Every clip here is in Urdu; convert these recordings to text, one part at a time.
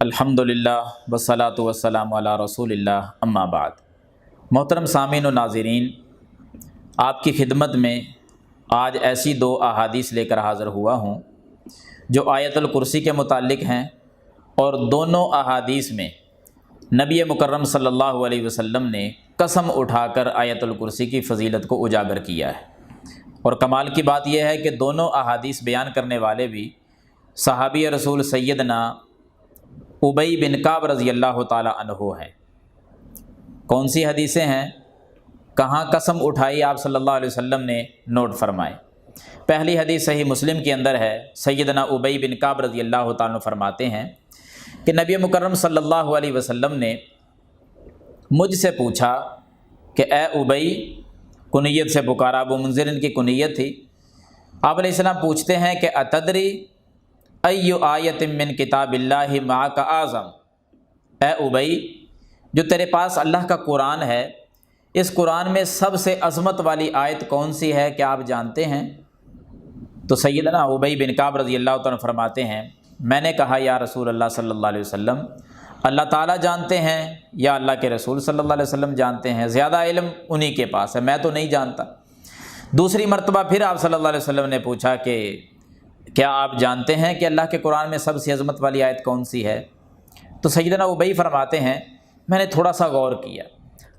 الحمدللہ والصلاۃ والسلام علی رسول اللہ اما بعد۔ محترم سامعین و ناظرین، آپ کی خدمت میں آج ایسی دو احادیث لے کر حاضر ہوا ہوں جو آیت الکرسی کے متعلق ہیں، اور دونوں احادیث میں نبی مکرم صلی اللہ علیہ وسلم نے قسم اٹھا کر آیت الکرسی کی فضیلت کو اجاگر کیا ہے۔ اور کمال کی بات یہ ہے کہ دونوں احادیث بیان کرنے والے بھی صحابی رسول سیدنا ابی بن کعب رضی اللہ تعالی عنہ ہیں۔ کون سی حدیثیں ہیں، کہاں قسم اٹھائی آپ صلی اللہ علیہ وسلم نے، نوٹ فرمائیں۔ پہلی حدیث صحیح مسلم کے اندر ہے، سیدنا ابی بن کعب رضی اللہ تعالی عنہ فرماتے ہیں کہ نبی مکرم صلی اللہ علیہ وسلم نے مجھ سے پوچھا کہ اے ابی، کنیت سے پکارا، ابو منذر ان کی کنیت تھی۔ آپ علیہ السلام پوچھتے ہیں کہ اتدری ای آیت من کتاب اللہ معک اعظم، اے ابی، جو تیرے پاس اللہ کا قرآن ہے، اس قرآن میں سب سے عظمت والی آیت کون سی ہے، کیا آپ جانتے ہیں؟ تو سیدنا ابی بن کعب رضی اللہ تعالیٰ فرماتے ہیں، میں نے کہا یا رسول اللہ صلی اللہ علیہ وسلم، اللہ تعالیٰ جانتے ہیں یا اللہ کے رسول صلی اللہ علیہ وسلم جانتے ہیں، زیادہ علم انہی کے پاس ہے، میں تو نہیں جانتا۔ دوسری مرتبہ پھر آپ صلی اللہ علیہ وسلم نے پوچھا کہ کیا آپ جانتے ہیں کہ اللہ کے قرآن میں سب سے عظمت والی آیت کون سی ہے؟ تو سیدنا ابی فرماتے ہیں، میں نے تھوڑا سا غور کیا،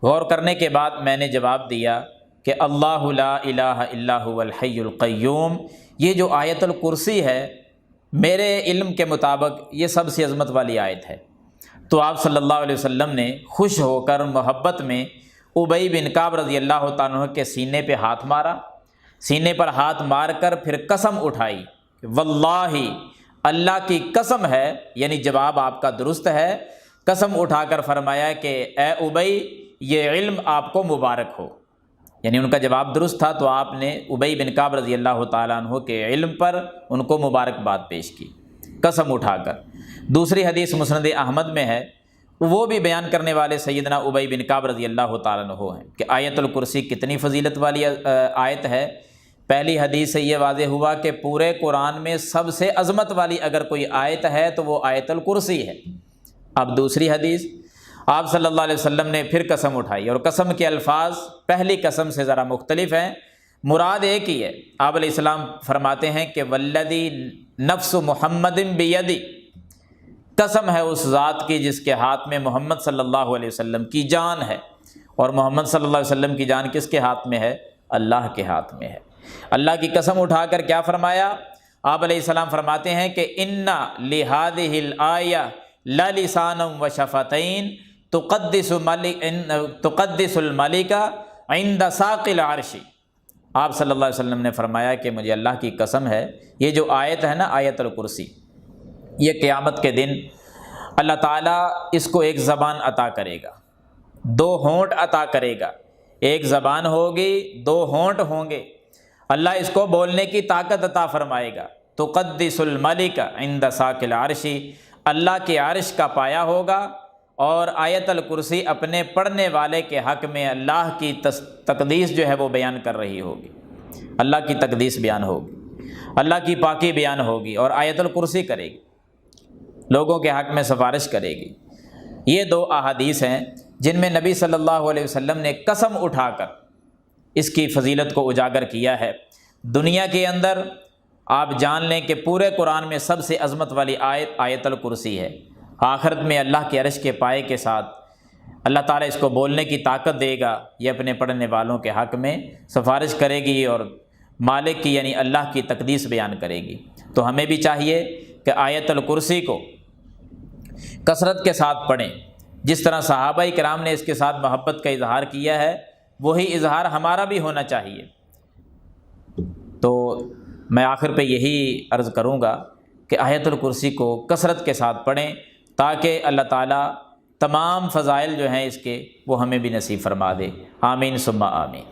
غور کرنے کے بعد میں نے جواب دیا کہ اللہ لا الہ الا هو الحی القیوم، یہ جو آیت الکرسی ہے میرے علم کے مطابق یہ سب سے عظمت والی آیت ہے۔ تو آپ صلی اللہ علیہ وسلم نے خوش ہو کر محبت میں ابی بن کعب رضی اللہ تعالیٰ عنہ کے سینے پہ ہاتھ مارا، سینے پر ہاتھ مار کر پھر قسم اٹھائی، واللہ، اللہ کی قسم ہے، یعنی جواب آپ کا درست ہے، قسم اٹھا کر فرمایا کہ اے ابی، یہ علم آپ کو مبارک ہو، یعنی ان کا جواب درست تھا، تو آپ نے ابی بن کعب رضی اللہ تعالیٰ عنہ کے علم پر ان کو مبارکباد پیش کی قسم اٹھا کر۔ دوسری حدیث مسند احمد میں ہے، وہ بھی بیان کرنے والے سیدنا ابی بن کعب رضی اللہ تعالیٰ عنہ ہیں کہ آیت الکرسی کتنی فضیلت والی آیت ہے۔ پہلی حدیث سے یہ واضح ہوا کہ پورے قرآن میں سب سے عظمت والی اگر کوئی آیت ہے تو وہ آیت الکرسی ہے۔ اب دوسری حدیث، آپ صلی اللہ علیہ وسلم نے پھر قسم اٹھائی، اور قسم کے الفاظ پہلی قسم سے ذرا مختلف ہیں، مراد ایک ہی ہے۔ آپ علیہ السلام فرماتے ہیں کہ والذی نفس محمد بیدی، قسم ہے اس ذات کی جس کے ہاتھ میں محمد صلی اللہ علیہ وسلم کی جان ہے، اور محمد صلی اللہ علیہ وسلم کی جان کس کے ہاتھ میں ہے؟ اللہ کے ہاتھ میں ہے۔ اللہ کی قسم اٹھا کر کیا فرمایا؟ آپ علیہ السلام فرماتے ہیں کہ ان لہذہ الآیہ للسانا وشفتین تقدس الملک عند ساق العرش۔ آپ صلی اللہ علیہ وسلم نے فرمایا کہ مجھے اللہ کی قسم ہے، یہ جو آیت ہے نا، آیت الکرسی، یہ قیامت کے دن اللہ تعالیٰ اس کو ایک زبان عطا کرے گا، دو ہونٹ عطا کرے گا، ایک زبان ہوگی، دو ہونٹ ہوں گے، اللہ اس کو بولنے کی طاقت عطا فرمائے گا۔ تقدس الملک عند ساق العرش، اللہ کے عرش کا پایا ہوگا، اور آیت الکرسی اپنے پڑھنے والے کے حق میں اللہ کی تقدیس جو ہے وہ بیان کر رہی ہوگی، اللہ کی تقدیس بیان ہوگی، اللہ کی پاکی بیان ہوگی، اور آیت الکرسی کرے گی، لوگوں کے حق میں سفارش کرے گی۔ یہ دو احادیث ہیں جن میں نبی صلی اللہ علیہ وسلم نے قسم اٹھا کر اس کی فضیلت کو اجاگر کیا ہے۔ دنیا کے اندر آپ جان لیں کہ پورے قرآن میں سب سے عظمت والی آیت آیت الکرسی ہے۔ آخرت میں اللہ کے عرش کے پائے کے ساتھ اللہ تعالیٰ اس کو بولنے کی طاقت دے گا، یہ اپنے پڑھنے والوں کے حق میں سفارش کرے گی، اور مالک کی یعنی اللہ کی تقدیس بیان کرے گی۔ تو ہمیں بھی چاہیے کہ آیت الکرسی کو کثرت کے ساتھ پڑھیں، جس طرح صحابہ کرام نے اس کے ساتھ محبت کا اظہار کیا ہے، وہی اظہار ہمارا بھی ہونا چاہیے۔ تو میں آخر پہ یہی عرض کروں گا کہ آیت الکرسی کو کثرت کے ساتھ پڑھیں، تاکہ اللہ تعالیٰ تمام فضائل جو ہیں اس کے وہ ہمیں بھی نصیب فرما دے۔ آمین ثم آمین۔